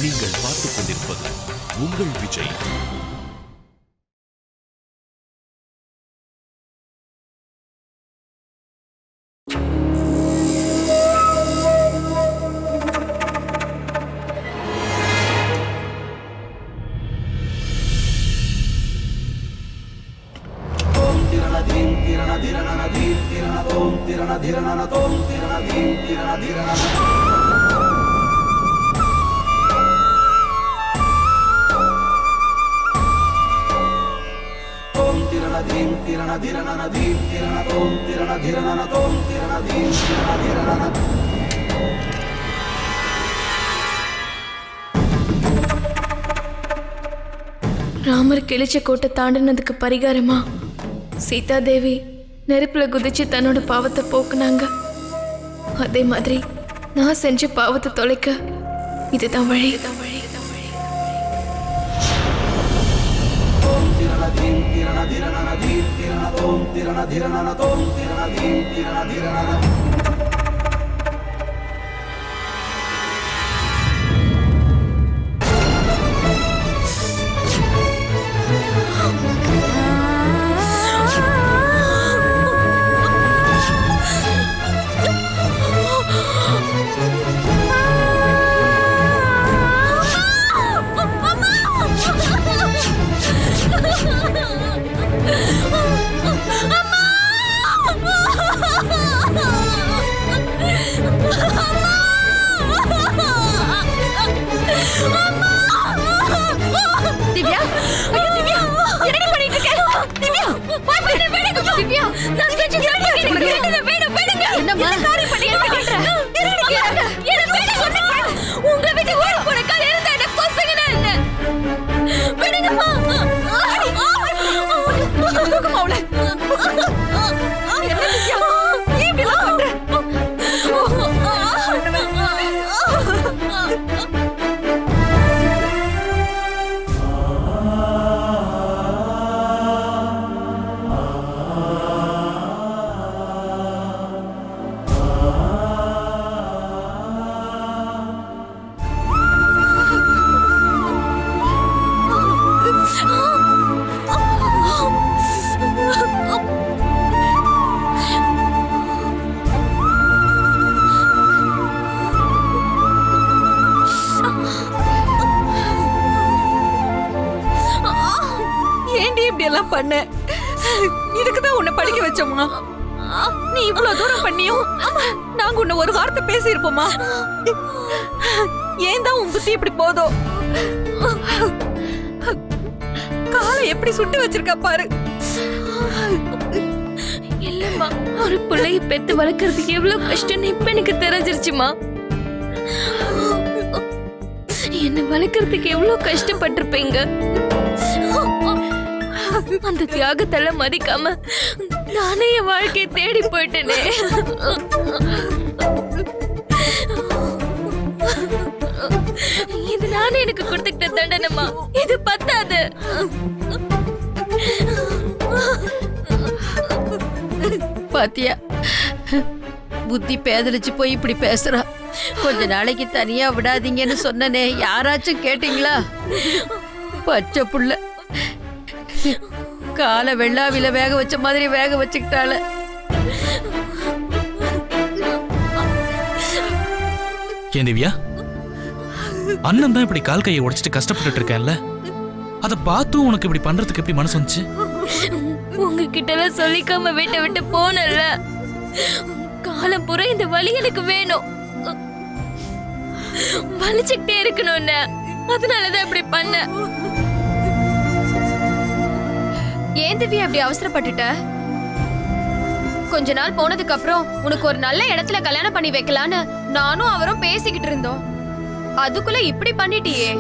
நீங்கள் பார்த்துக் கொண்டிருப்பது உங்கள் விஜய். ராமர் கிழிச்ச கோட்டை தாண்டினதுக்கு பரிகாரமா சீதா தேவி நெருப்புல குதிச்சு தன்னோட பாவத்தை போக்குனாங்க. அதே மாதிரி நான் செஞ்ச பாவத்தை தொலைக்க இதுதான் வழி. பண்ண இதுக்குதான் உன்னை படிக்க வச்சோமா? நீ இவ்வளவு தூரம் பண்ணியும் நாங்க உன்னை ஒரு வார்த்தை பேசியிருப்போமா? ஏன் தான் உன் புத்தி இப்படி போதோ? காலை எப்படி சுட்டு வச்சிருக்க பாரு. இல்லம்மா, ஒரு பிள்ளைய பெத்து வளர்க்கறதுக்கு எவ்வளவு கஷ்டம்னு இப்ப எனக்கு தெரிஞ்சிருச்சுமா. என்ன வளர்க்கறதுக்கு எவ்வளவு கஷ்டப்பட்டிருப்பீங்க. அந்த தியாகத்தெல்லாம் மதிக்காம நானே என் வாழ்க்கையை தேடி போயிட்டேனே. இது நானே எனக்கு கொடுத்துக்கிட்ட தண்டனமா? இது பத்தாது. பாத்தியா, புத்தி பேதலிச்சு போய் இப்படி பேசுறா. கொஞ்ச நாளைக்கு தனியா விடாதீங்கன்னு சொன்னனே, யாராச்சும் கேட்டீங்களா? பச்சை புள்ள காலை வெள்ளாவில வேக வச்ச மாதிரி வேக வச்சுக்கிட்டால. ஏன் திவ்யா, அண்ணன் தான் இப்படி கால் கையை உடைச்சிட்டு கஷ்டப்பட்டு இருக்கேன்ல, அதை பார்த்தும் உனக்கு இப்படி பண்றதுக்கு எப்படி மனசு வந்துச்சு? உங்ககிட்ட எல்லாம் சொல்லிக்காம வீட்டை விட்டு போனல, காலம் பூரா இந்த வலி எனக்கு வேணும், வலிச்சுக்கிட்டே இருக்கணும்னு, அதனாலதான் இப்படி பண்ண. ஏன் திவ்யா அப்படி அவசரப்பட்டுட்ட? கொஞ்ச நாள் போனதுக்கு அப்புறம் உனக்கு ஒரு நல்ல இடத்துல கல்யாணம் பண்ணி வைக்கலான்னு நானும் அவரும் பேசிக்கிட்டு இருந்தோம். அதுக்குள்ள இப்படி பண்ணிட்டியே,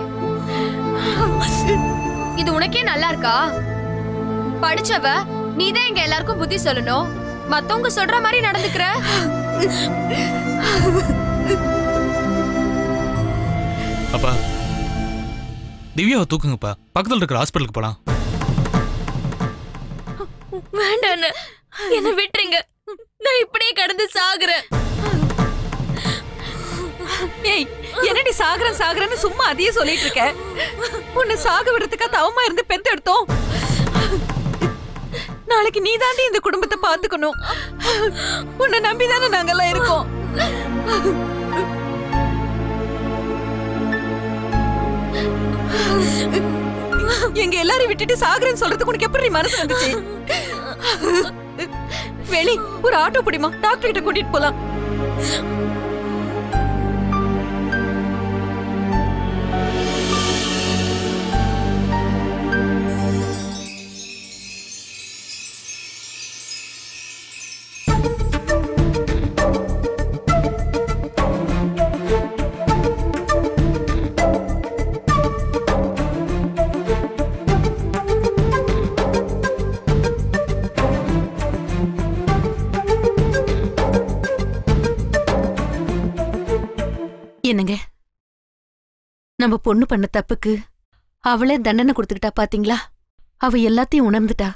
இது உனக்கே நல்லா இருக்கா? படிச்சவ நீதான் எங்க எல்லாருக்கும் புத்தி சொல்லணும், மத்தவங்க சொல்ற மாதிரி நடந்துக்கிற. அப்பா, திவ்யாவை தூக்குங்கப்பா, பக்கத்துல இருக்கிற ஹாஸ்பிட்டலுக்கு போலாம். வேண்டாண்ண, என்ன விட்டுருங்க, நான் இப்படியே கடந்து சாகுறேன். ஏய், என்னடி சாகரன் சாகரன்னு சும்மா அதையே சொல்லிட்டு இருக்க? உன்னை சாக விடுறதுக்கா தவமா இருந்து பெத்தெடுத்தோம். நாளைக்கு நீ தாண்டி இந்த குடும்பத்தை பாத்துக்கணும். உன்னை நம்பிதானே நாங்கெல்லாம் இருக்கோம். எங்க எல்லாரையும் விட்டுட்டு சாகரன் சொல்றதுக்கு உனக்கு எப்படி மனசு வந்துச்சு? வெளி ஒரு ஆட்டோ பிடிமா, டாக்டர் கிட்ட கூட்டிட்டு போலாம். என்னங்க, நம்ம பொண்ணு பண்ண தப்புக்கு அவளே தண்டனை கொடுத்துக்கிட்டா பாத்தீங்களா? அவ எல்லாத்தையும் உணர்ந்துட்டா.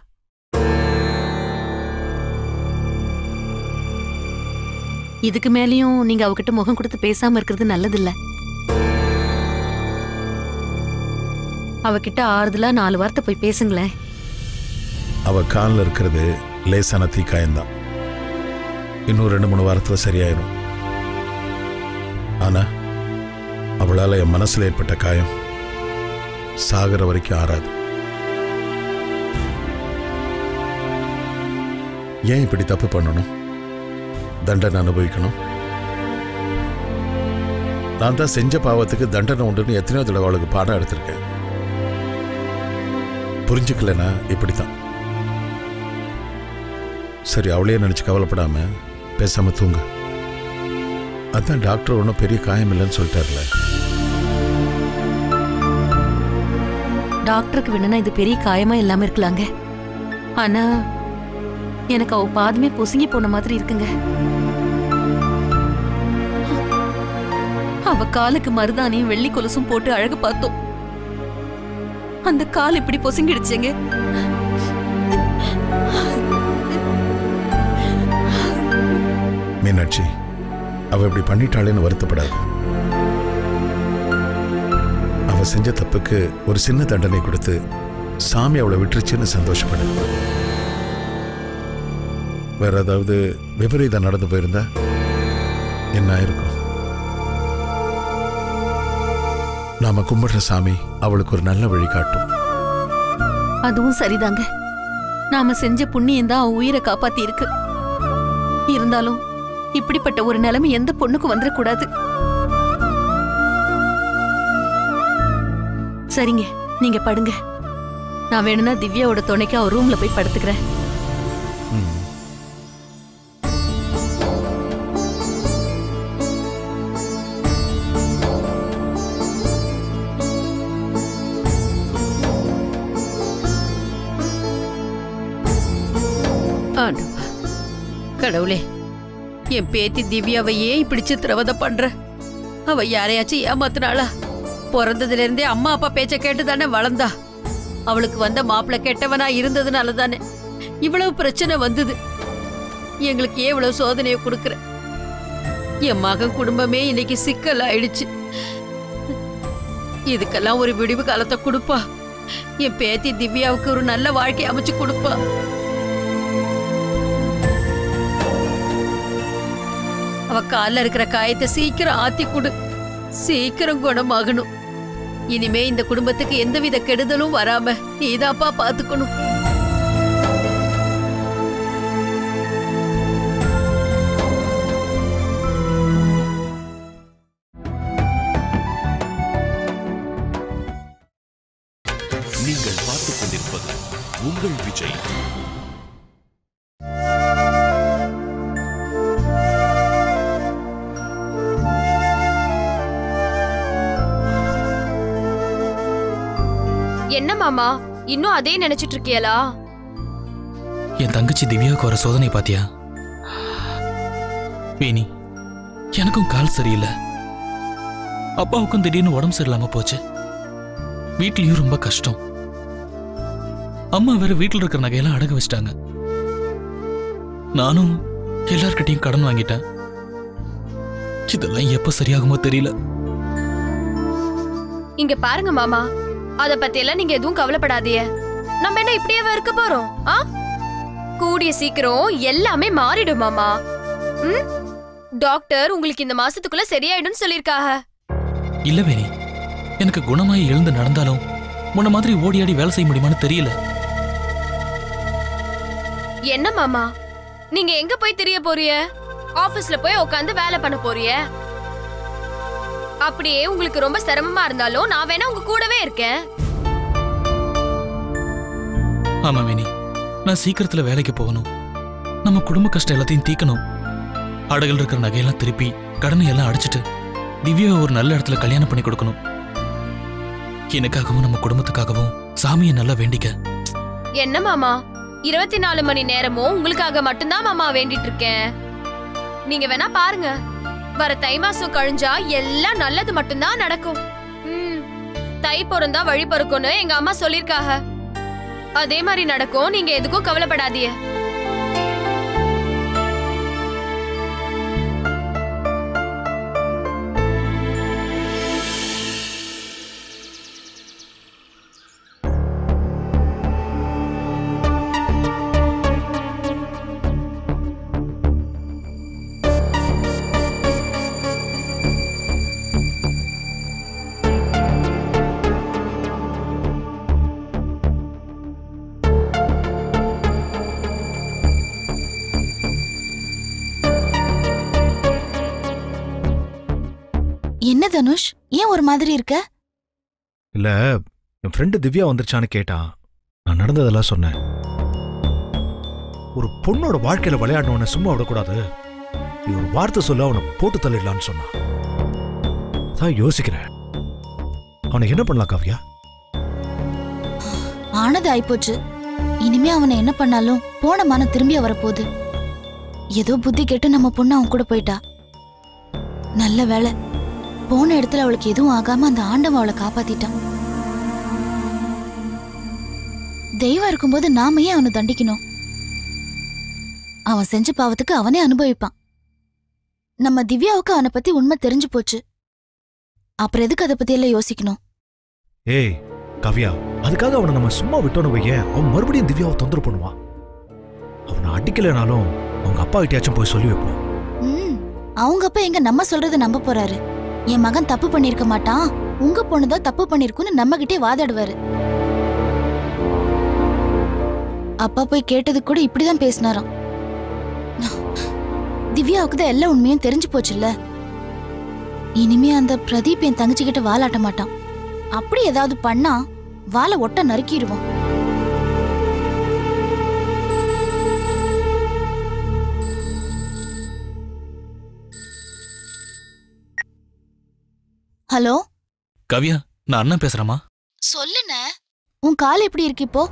இதுக்கு மேலயும் நீங்க அவகிட்ட முகம் கொடுத்து பேசாம இருக்கிறது நல்லதில்ல. அவகிட்ட ஆறுதலா 4 வார்த்தை போய் பேசுங்களேன். அவ காலில் இருக்கிறது லேசான தீக்காயம்தான். இன்னும் 2-3 வாரத்துல சரியாயிரும். ஆனா அவளால என் மனசுல ஏற்பட்ட காயம் சாகர வரைக்கும் ஆறாது. ஏன் இப்படி தப்பு பண்ணணும்? தண்டனை அனுபவிக்கணும்? நான் தான் செஞ்ச பாவத்துக்கு தண்டனை உண்டுன்னு எத்தனையோ தடவை அவளுக்கு பாடம் எடுத்திருக்கேன். புரிஞ்சுக்கலனா இப்படித்தான். சரி, அவளையே நினைச்சு கவலைப்படாம பேசாம தூங்கு. அதான் டாக்டர் ஒன்றும் பெரிய காயம் இல்லைன்னு சொல்லிட்டார்ல. டாக்டருக்கு வேணும்னா இது பெரிய காயமா இல்லாம இருக்கலாங்க. ஆனா எனக்கு அவ பாதமே பொசுங்கி போன மாதிரி இருக்குங்க. அவ காலுக்கு மருதானியும் வெள்ளி கொலுசும் போட்டு அழகு பார்த்தோம். அந்த கால் இப்படி பொசுங்கிடுச்சுங்க. மீனாட்சி, அவ இப்படி பண்ணிட்டாளேன்னு வருத்தப்படாது. அவ செஞ்ச தப்புக்கு ஒரு சின்ன தண்டனை கொடுத்து சாமி அவளை விட்டுருச்சுன்னு சந்தோஷப்படு. வேற ஏதாவது விபரீதம் நடந்து போயிருந்தா என்ன ஆயிருக்கும்? நாம கும்பிடுற சாமி அவளுக்கு ஒரு நல்ல வழி காட்டும். அதுவும் சரிதாங்க. நாம செஞ்ச புண்ணியம் தான் அவ உயிரை காப்பாத்தி இருக்கு. இருந்தாலும் இப்படிப்பட்ட ஒரு நிலைமை எந்த பொண்ணுக்கும் வந்துடக்கூடாது. சரிங்க, நீங்க படுங்க. நான் வேணும்னா திவ்யாவோட துணைக்கு அவ ரூம்ல போய் படுத்துக்கிறேன். கடவுளே, என் பேத்தி திவ்யாவை ஏன் இப்படி சித்திரவதை பண்ற? அவ யாரையாச்சும் ஏமாத்தினாளா? பிறந்ததுல இருந்தே அம்மா அப்பா பேச்ச கேட்டு தானே வளர்ந்தா. அவளுக்கு வந்த மாப்பிள்ளை கெட்டவனா இருந்ததுனால தானே இவ்வளவு பிரச்சனை வந்தது. எங்களுக்கு ஏன் இவ்வளவு சோதனையை கொடுக்கற? என் மகன் குடும்பமே இன்னைக்கு சிக்கல் ஆயிடுச்சு. இதுக்கெல்லாம் ஒரு விடிவு காலத்தை கொடுப்பா. என் பேத்தி திவ்யாவுக்கு ஒரு நல்ல வாழ்க்கை அமைச்சு கொடுப்பா. அவ கால்ல இருக்கிற காயத்தை சீக்கிரம் ஆத்தி கொடு. சீக்கிரம் குணமாகணும். இனிமே இந்த குடும்பத்துக்கு எந்தவித கெடுதலும் வராம நீதாப்பா பாத்துக்கணும். நீங்கள் பார்த்துக் கொண்டிருப்பது உங்கள் விஜய். என்ன மாமா, இன்னும் அதே நினைச்சிட்டு இருக்கியலா? என் தங்கச்சி திவ்யாவுக்கு வர சோதனை பாத்தியா? வேணி, எனக்கும் கால் சரியில்லை. அப்பாவுக்கும் திடீர்னு உடம்பு சரியில்லாம போச்சு. வீட்லயும் ரொம்ப கஷ்டம். அம்மா வேற வீட்டுல இருக்கிற நகையெல்லாம் அடகு வச்சிட்டாங்க. நானும் எல்லார்கிட்டையும் கடன் வாங்கிட்டேன். இதெல்லாம் எப்ப சரியாகுமோ தெரியல. இங்க பாருங்க மாமா, அத பத்தி எல்லாம் நீங்க எதுவும் கவலைப்படாதீங்க. நம்ம என்ன இப்படியே இருக்க போறோம்? கூடிய சீக்கிரம் எல்லாமே மாறிடும் மாமா. டாக்டர் உங்களுக்கு இந்த மாசத்துக்குள்ள சரியாயிடும் சொல்லிருக்காங்க. இல்ல வேணி, எனக்கு குணமாயி எழுந்து நடந்தாலும் முன்ன மாதிரி ஓடியாடி வேலை செய்ய முடியுமான்னு தெரியல. என்ன மாமா, நீங்க எங்க போய் தெரிய போறிய? ஆபீஸ்ல போய் உட்காந்து வேலை பண்ண போறிய? அப்படியே உங்களுக்கு ரொம்ப சிரமமா இருந்தாலும் நான் வேணா உங்க கூடவே இருக்கேன். ஆமா வேணி, நான் சீக்கிரத்துல வேலைக்கு போகணும். நம்ம குடும்ப கஷ்டம் எல்லாத்தையும் தீக்கணும். அடகுல இருக்கிற நகையெல்லாம் திருப்பி கடனை எல்லாம் அடிச்சிட்டு திவ்யாவை ஒரு நல்ல இடத்துல கல்யாணம் பண்ணி கொடுக்கணும். எனக்காகவும் நம்ம குடும்பத்துக்காகவும் சாமியை நல்லா வேண்டிக்க. என்ன மாமா, 24 மணி நேரமும் உங்களுக்காக மட்டும்தான் மாமா வேண்டிட்டு இருக்கேன். நீங்க வேணா பாருங்க, வர தை மாசம் கழிஞ்சா எல்லாம் நல்லது மட்டும்தான் நடக்கும். தை பிறந்தா வழி பிறக்கும்னு எங்க அம்மா சொல்லிருக்காங்க. அதே மாதிரி நடக்கும். நீங்க எதுக்கும் கவலைப்படாதீங்க. என்ன தனுஷ், ஏன் ஒரு மாதிரி இருக்க? இல்ல, என் ஃப்ரெண்டு திவ்யா வந்துருச்சான்னு கேட்டான். நான் நடந்ததெல்லாம் சொன்னேன். ஒரு பொண்ணோட வாழ்க்கையில விளையாடணும்னு சும்மா விடக்கூடாது. நீ ஒரு வார்த்தை சொல்ல அவனை போட்டு தள்ளிடலான்னு சொன்னான். அதான் யோசிக்கிறேன், அவனை என்ன பண்ணலாம் காவ்யா? ஆனது ஆயிப்போச்சு. இனிமே அவனை என்ன பண்ணாலும் போன மானம் திரும்பி வரப்போகுது. ஏதோ புத்தி கேட்டு நம்ம பொண்ணு அவன் கூட போயிட்டா. நல்ல வேலை, போன இடத்துல அவளுக்கு எதுவும் ஆகாம அந்த ஆண்டவன் அவளை காப்பாத்திட்டான். தெய்வம் இருக்கும்போது நாம ஏன் அவனை தண்டிக்கணும்? அவன் செஞ்ச பாவத்துக்கு அவனே அனுபவிப்பான். நம்ம திவ்யாவுக்கு அவனை பத்தி உண்மை தெரிஞ்சு போச்சு. அப்புறம் எதுக்கு அதை பத்தி எல்லாம் யோசிக்கணும்? ஏய் காவ்யா, அதுக்காக அவனை நம்ம சும்மா விட்டோன்னு வைய, அவன் மறுபடியும் திவ்யாவை தொந்தரவு பண்ணுவான். அவனை அடிக்கலைனாலும் அவங்க அப்பா கிட்டயாச்சும் போய் சொல்லி வைப்போம். அவங்க அப்பா எங்க நம்ம சொல்றதை நம்ப போறாரு? என் மகன் தப்பு பண்ணிருக்க மாட்டான், உங்க பொண்ணுதான் தப்பு பண்ணிருக்குன்னு நம்ம கிட்டே வாதாடுவாரு. அப்பா போய் கேட்டது கூட இப்படிதான் பேசினாராம். திவ்யாவுக்கு தான் எல்லா உண்மையும் தெரிஞ்சு போச்சுல்ல. இனிமே அந்த பிரதீப் என் தங்கச்சிக்கிட்ட வாலாட்ட மாட்டான். அப்படி ஏதாவது பண்ணா வாழை ஒட்ட நறுக்கிடுவோம். ஹலோ கவ்யா, நான் அண்ணன் பேசுறேம்மா. சொல்லுன, உன் கால் எப்படி இருக்கு இப்போ?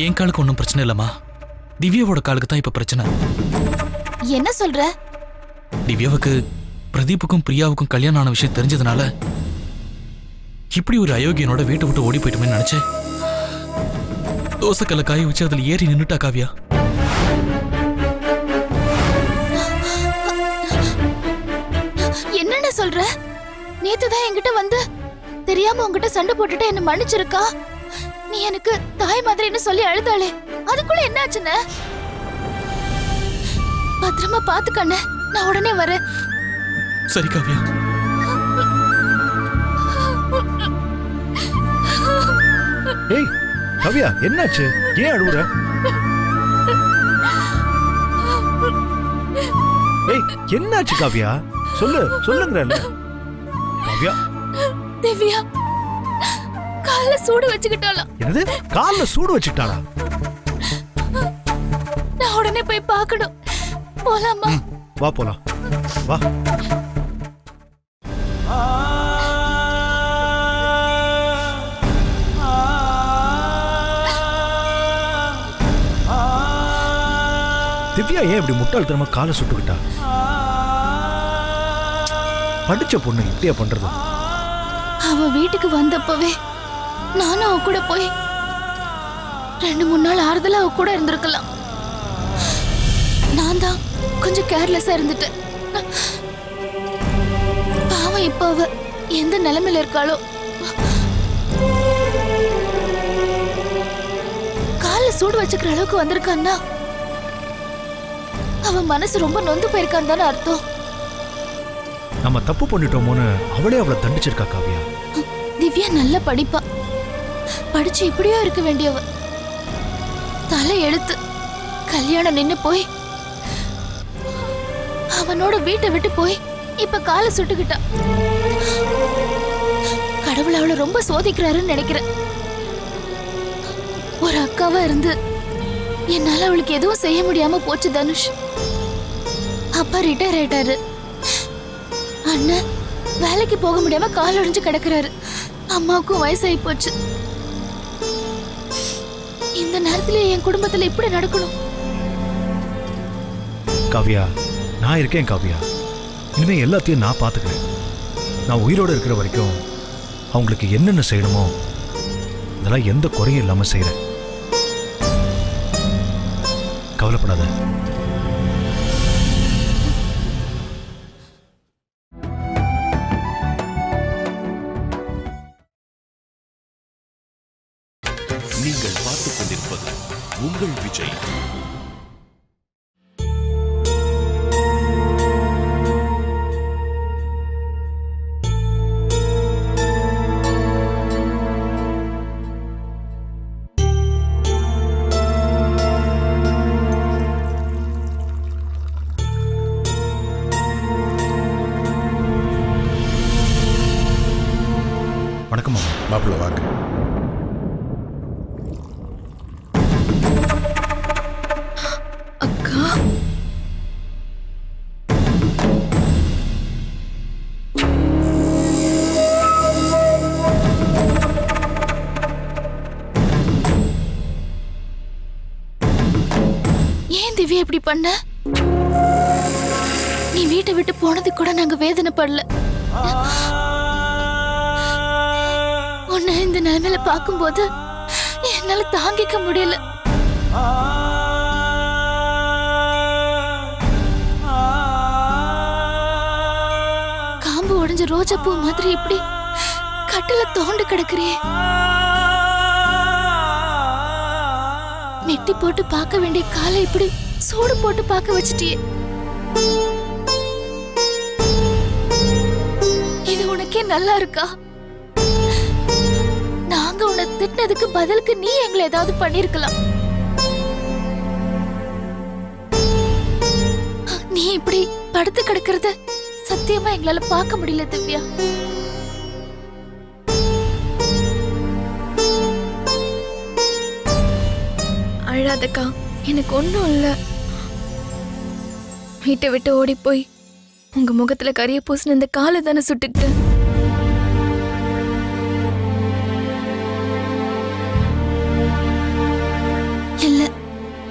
என் காலுக்கு ஒன்றும் பிரச்சனை இல்லம்மா. திவ்யாவோட காலுக்கு தான் இப்ப பிரச்சனை. என்ன சொல்ற? திவ்யாவுக்கு பிரதீப்புக்கும் பிரியாவுக்கும் கல்யாணம் ஆன விஷயம் தெரிஞ்சதுனால இப்படி ஒரு அயோக்கியனோட வீட்டை விட்டு ஓடி போயிட்டுமே நினைச்சேன். தோசைக்கல்ல காய வச்சு அதுல ஏறி நின்னுட்டா காவ்யா. என்னென்ன சொல்ற? நேத்துதான் என்கிட்ட வந்து தெரியாம உன்கிட்ட சண்டை போட்டுட்டு என்ன மன்னிச்சிருக்கா. நீ எனக்கு தாய் மாதிரின்னு சொல்லி அழுதாளே, அதுக்குள்ள என்ன ஆச்சுன்னு? பத்திரமா பாத்துக்கண்ண, நான் உடனே வரேன். சரி காவ்யா. ஏய் காவ்யா, என்னாச்சு? ஏன் அழுவுற? ஏய் என்னாச்சு காவ்யா? சொல்லுங்கறல்ல. காவ்யா, திவ்யா கால்ல சூடு வச்சுக்கிட்டாளா? என்னது? கால்ல சூடு வச்சுக்கிட்டாளா? நான் உடனே போய் பார்க்கணும். போலாமா? வா போலாம், வா. திவ்யா ஏன் இப்படி முட்டாள்தனமா காலை சுட்டுக்கிட்டா? படிச்ச பொண்ணு இப்படியா பண்றது? அவ வீட்டுக்கு வந்தப்பவே நானும் அவ கூட போய் 2-3 நாள் ஆறுதலா அவ கூட இருந்திருக்கலாம். நான் தான் கொஞ்சம் கேர்லெஸ்ஸா இருந்துட்டேன். பாவம் இப்ப அவ எந்த நிலைமையில இருக்காளோ. கால சூடு வச்சுக்கிற அளவுக்கு வந்திருக்கான்னா அவ மனசு ரொம்ப நொந்து போயிருக்கான்னு தானே அர்த்தம். நம்ம தப்பு பண்ணிட்டோமோன்னு அவளே அவளை தண்டிச்சிருக்கா காவியா. திவ்யா நல்ல படிப்பா, படிச்சு இப்படியோ இருக்க வேண்டியவ. தலை எழுத்து கல்யாணம் நின்னு போய் அவனோட வீட்டை விட்டு போய் இப்ப காலை சுட்டுக்கிட்டா. கடவுள் அவளை ரொம்ப சோதிக்கிறாருன்னு நினைக்கிறேன். ஒரு அக்காவா இருந்து என்னால அவளுக்கு எதுவும் செய்ய முடியாம போச்சு தனுஷ். அப்பா ரிட்டையர் ஆயிட்டாரு. அண்ணன் வேலைக்கு போக முடியாம கால் ஒடிஞ்சு கிடக்குறாரு. அம்மாவுக்கும் வயசாகி போச்சு. இந்த நேரத்துல என் குடும்பத்துல இப்படி நடக்கணும்? காவியா, நான் இருக்கேன் காவியா. இனிமே எல்லாத்தையும் நான் பாத்துக்கிறேன். நான் உயிரோடு இருக்கிற வரைக்கும் அவங்களுக்கு என்னென்ன செய்யணுமோ இதெல்லாம் எந்த குறையும் இல்லாம செய்யறேன். கவலைப்படாத. நீங்கள் பார்த்துக் கொண்டிருப்பது உங்கள் விஜய். வணக்கம் மாப்பிள்ள வாங்க. அக்கா, ஏன் திவ்யா இப்படி பண்ண? நீ வீட்டை விட்டு போனது கூட நாங்க வேதனைப்படல. உன்னை இந்த நிலைமையில பார்க்கும்போது என்னால தாங்கிக்க முடியல. காம்பு உடைஞ்ச ரோஜா பூ மாதிரி இப்படி கட்டில தோண்டு கிடக்குறியே. மெட்டி போட்டு பார்க்க வேண்டிய காலை இப்படி சூடு போட்டு பார்க்க வச்சிட்டியே. இது உனக்கே நல்லா இருக்கா? நாங்க உன்னை திட்டினதுக்கு பதிலுக்கு நீ எங்களை ஏதாவது பண்ணிருக்கலாம். நீ இப்படி படுத்து கிடக்கிறத சத்தியமா எங்களால பார்க்க முடியல திவ்யா. அழாதக்கா, எனக்கு ஒண்ணும் இல்ல. வீட்டை விட்டு ஓடி போய் உங்க முகத்துல கரிய பூசின இந்த காலை தானே சுட்டுக்கிட்டு. இல்ல,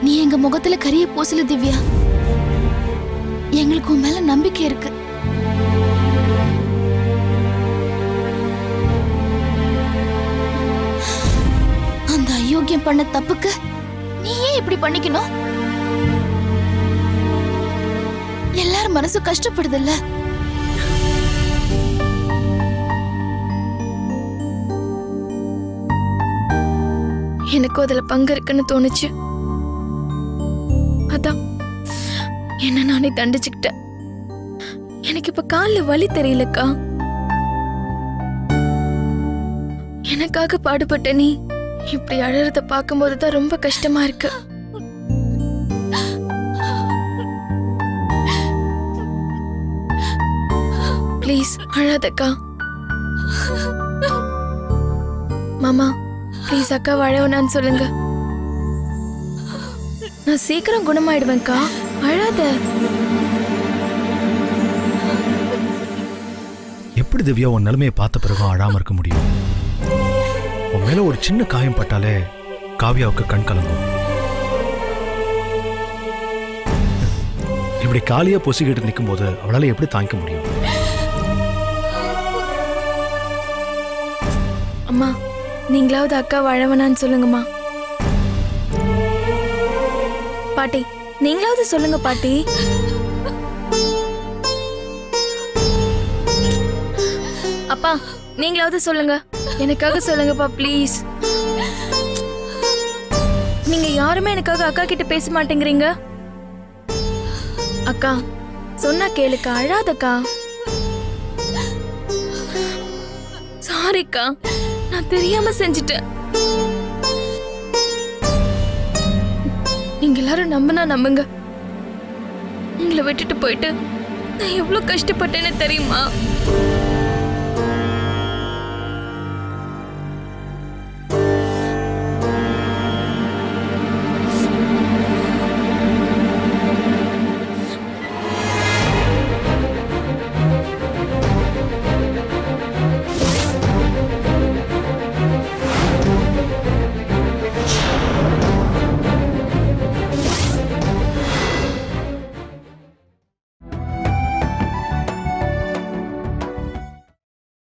நீ எங்க முகத்துல கரிய பூசல திவ்யா. எங்களுக்கு உன் மேல நம்பிக்கை இருக்கு. அந்த அயோக்கியம் பண்ண தப்புக்கு நீ ஏன் இப்படி பண்ணிக்கணும்? எல்லாரும் மனசு கஷ்டப்படுதுல்ல. எனக்கும் அதுல பங்கு இருக்குன்னு தோணுச்சு. அதான் என்ன நானே தண்டிச்சுக்கிட்டேன். எனக்கு இப்ப கால்ல வலி தெரியலக்கா. எனக்காக பாடுபட்ட நீ இப்படி அழறத பார்க்கும்போது தான் ரொம்ப கஷ்டமா இருக்கு. ப்ளீஸ் அழாதக்கா. மாமா ப்ளீஸ் அக்கா அழவனான்னு சொல்லுங்க. நான் சீக்கிரம் குணமாயிடுவேன்க்கா, அழாத. எப்படி திவ்யா உன் நிலைமையை பார்த்த பிறகும் அழாம இருக்க முடியும்? உன் மேல ஒரு சின்ன காயம் பட்டாலே காவியாவுக்கு கண் கலங்கும். இப்படி காலியா பொசிக்கிட்டு நிற்கும் போது அவளால எப்படி தாங்கிக்க முடியும்? அம்மா நீங்களாவது அக்கா அழவனான்னு சொல்லுங்கம்மா. பாட்டி நீங்களாவது சொல்லுங்க பாட்டி. அப்பா நீங்களாவது சொல்லுங்க, எனக்காக சொல்லுங்கப்பா ப்ளீஸ். நீங்க யாருமே எனக்காக அக்கா கிட்ட பேச மாட்டேங்கிறீங்க. அக்கா சொன்னா கேளுக்கா, அழாதக்கா. சாரிக்கா, நான் தெரியாம செஞ்சிட்டேன். நீங்க எல்லாரும் நம்பினா நம்புங்க. உங்களை விட்டுட்டு போயிட்டு நான் எவ்வளவு கஷ்டப்பட்டேன்னு தெரியுமா?